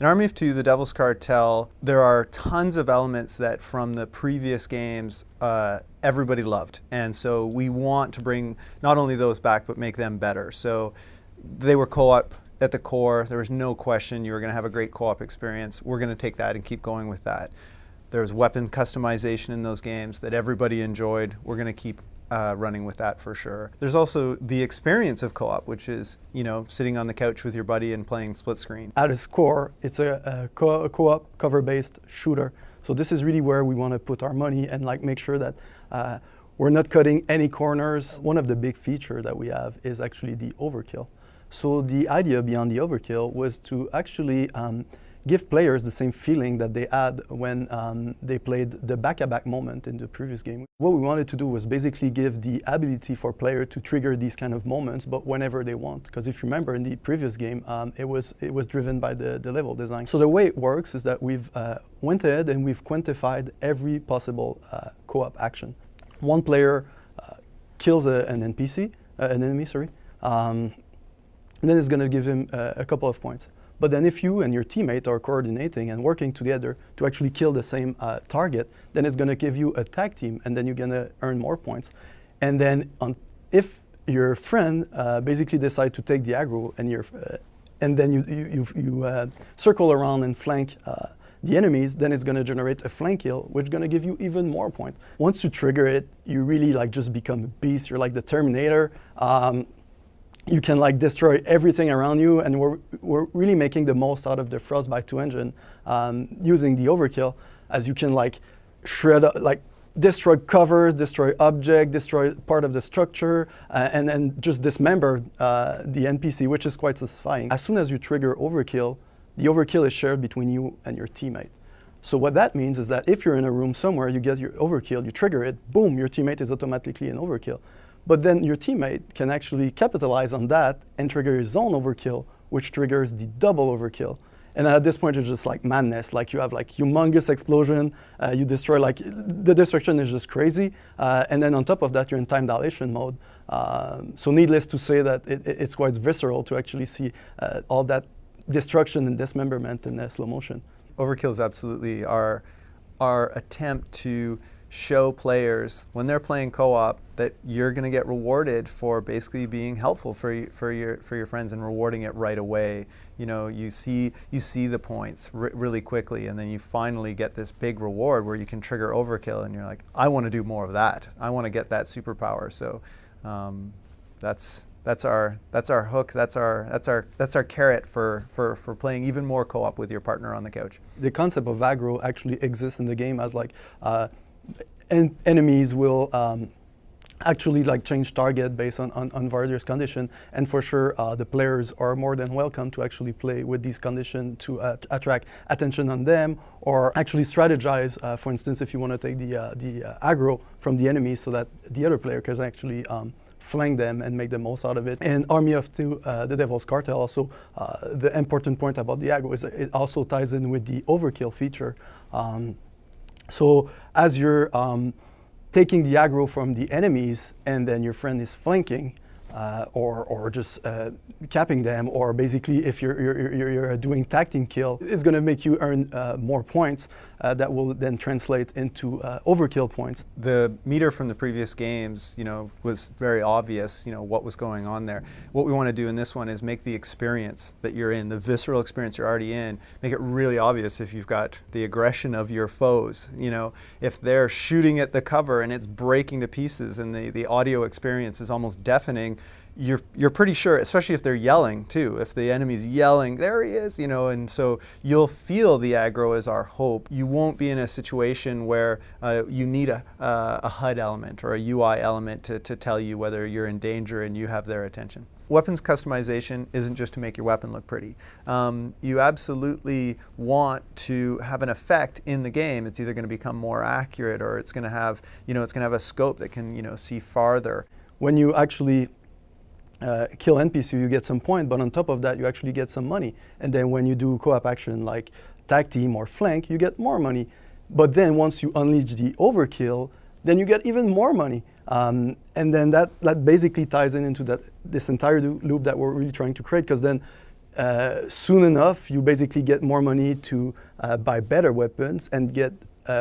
In Army of Two, the Devil's Cartel, there are tons of elements that from the previous games everybody loved. And so we want to bring not only those back, but make them better. So they were co-op at the core. There was no question you were going to have a great co-op experience. We're going to take that and keep going with that. There was weapon customization in those games that everybody enjoyed. We're going to keep running with that for sure. There's also the experience of co-op, which is, you know, sitting on the couch with your buddy and playing split screen. At its core, it's a co-op cover-based shooter. So this is really where we want to put our money and like make sure that we're not cutting any corners. One of the big features that we have is actually the overkill. So the idea beyond the overkill was to actually give players the same feeling that they had when they played the back-to-back moment in the previous game. What we wanted to do was basically give the ability for players to trigger these kind of moments, but whenever they want. Because if you remember in the previous game, it was driven by the level design. So the way it works is that we've went ahead and we've quantified every possible co-op action. One player kills an NPC, an enemy, sorry, and then it's going to give him a couple of points. But then if you and your teammate are coordinating and working together to actually kill the same target, then it's going to give you a tag team, and then you're going to earn more points. And then if your friend basically decide to take the aggro and then you circle around and flank the enemies, then it's going to generate a flank kill, which is going to give you even more points. Once you trigger it, you really like just become a beast. You're like the Terminator. You can like destroy everything around you, and we're really making the most out of the Frostbite 2 engine using the overkill, as you can like shred, like destroy covers, destroy object, destroy part of the structure, and then just dismember the NPC, which is quite satisfying. As soon as you trigger overkill, the overkill is shared between you and your teammate. So what that means is that if you're in a room somewhere, you get your overkill, you trigger it, boom, your teammate is automatically an overkill. But then your teammate can actually capitalize on that and trigger his own overkill, which triggers the double overkill. And at this point, it's just like madness. Like you have like humongous explosion, you destroy, like the destruction is just crazy. And then on top of that, you're in time dilation mode. So needless to say that it's quite visceral to actually see all that destruction and dismemberment in slow motion. Overkill is absolutely our attempt to show players when they're playing co-op that you're going to get rewarded for basically being helpful for your friends and rewarding it right away. You know, you see the points really quickly, and then you finally get this big reward where you can trigger overkill, and you're like, I want to do more of that. I want to get that superpower. So that's our hook. That's our carrot for playing even more co-op with your partner on the couch. The concept of aggro actually exists in the game as like enemies will actually like change target based on various conditions, and for sure the players are more than welcome to actually play with these conditions to attract attention on them, or actually strategize. For instance, if you want to take the aggro from the enemy so that the other player can actually flank them and make the most out of it. And Army of Two, the Devil's Cartel, also the important point about the aggro is that it also ties in with the overkill feature. So as you're taking the aggro from the enemies and then your friend is flanking or just capping them, or basically if you're doing tag team kill, it's going to make you earn more points that will then translate into overkill points. The meter from the previous games, you know, was very obvious, you know, what was going on there. What we want to do in this one is make the experience that you're in, the visceral experience you're already in, make it really obvious if you've got the aggression of your foes. You know, if they're shooting at the cover and it's breaking to pieces and the audio experience is almost deafening, you're pretty sure, especially if they're yelling too, if the enemy's yelling, there he is, you know, and so you'll feel the aggro is our hope. You won't be in a situation where you need a HUD element or a UI element to tell you whether you're in danger and you have their attention. Weapons customization isn't just to make your weapon look pretty. You absolutely want to have an effect in the game. It's either going to become more accurate, or it's going to have, you know, it's going to have a scope that can, you know, see farther. When you actually kill NPC, you get some point, but on top of that, you actually get some money. And then when you do co-op action like tag team or flank, you get more money. But then once you unleash the overkill, then you get even more money. And then that basically ties into this entire loop that we're really trying to create, because then soon enough, you basically get more money to buy better weapons and get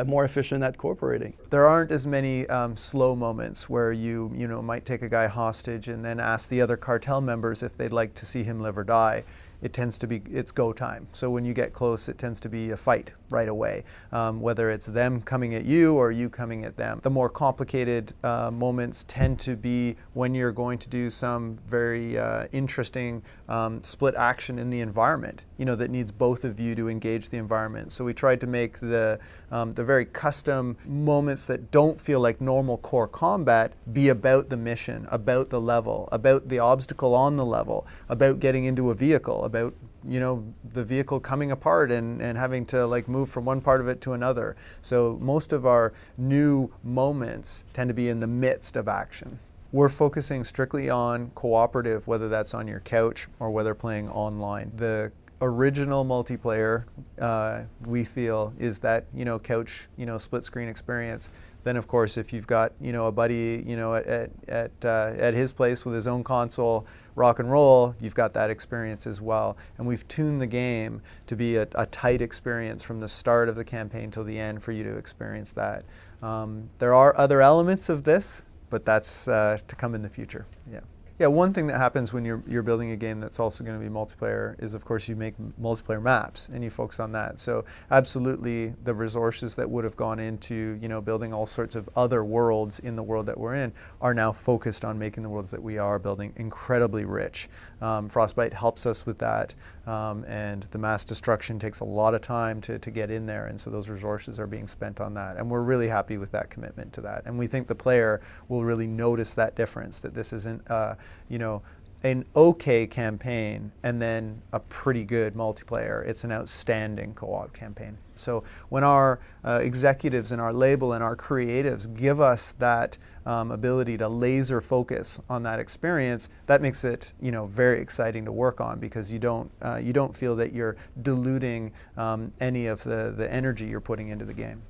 more efficient at cooperating. There aren't as many slow moments where you might take a guy hostage and then ask the other cartel members if they'd like to see him live or die. It tends to be, it's go time. So when you get close, it tends to be a fight right away, whether it's them coming at you or you coming at them. The more complicated moments tend to be when you're going to do some very interesting split action in the environment, that needs both of you to engage the environment. So we tried to make the very custom moments that don't feel like normal core combat be about the mission, about the level, about the obstacle on the level, about getting into a vehicle, about the vehicle coming apart and having to move from one part of it to another. So most of our new moments tend to be in the midst of action. We're focusing strictly on cooperative, whether that's on your couch or whether playing online. The original multiplayer, we feel, is that couch split screen experience. Then of course, if you've got a buddy at his place with his own console, rock and roll, you've got that experience as well. And we've tuned the game to be a tight experience from the start of the campaign till the end for you to experience that. There are other elements of this, but that's to come in the future. Yeah, one thing that happens when you're building a game that's also going to be multiplayer is, of course, you make multiplayer maps and you focus on that. So absolutely, the resources that would have gone into building all sorts of other worlds in the world that we're in are now focused on making the worlds that we are building incredibly rich. Frostbite helps us with that, and the mass destruction takes a lot of time to get in there, and so those resources are being spent on that. And we're really happy with that commitment to that. And we think the player will really notice that difference, that this isn't an okay campaign and then a pretty good multiplayer. It's an outstanding co-op campaign. So when our executives and our label and our creatives give us that ability to laser focus on that experience, that makes it very exciting to work on, because you don't feel that you're diluting any of the energy you're putting into the game.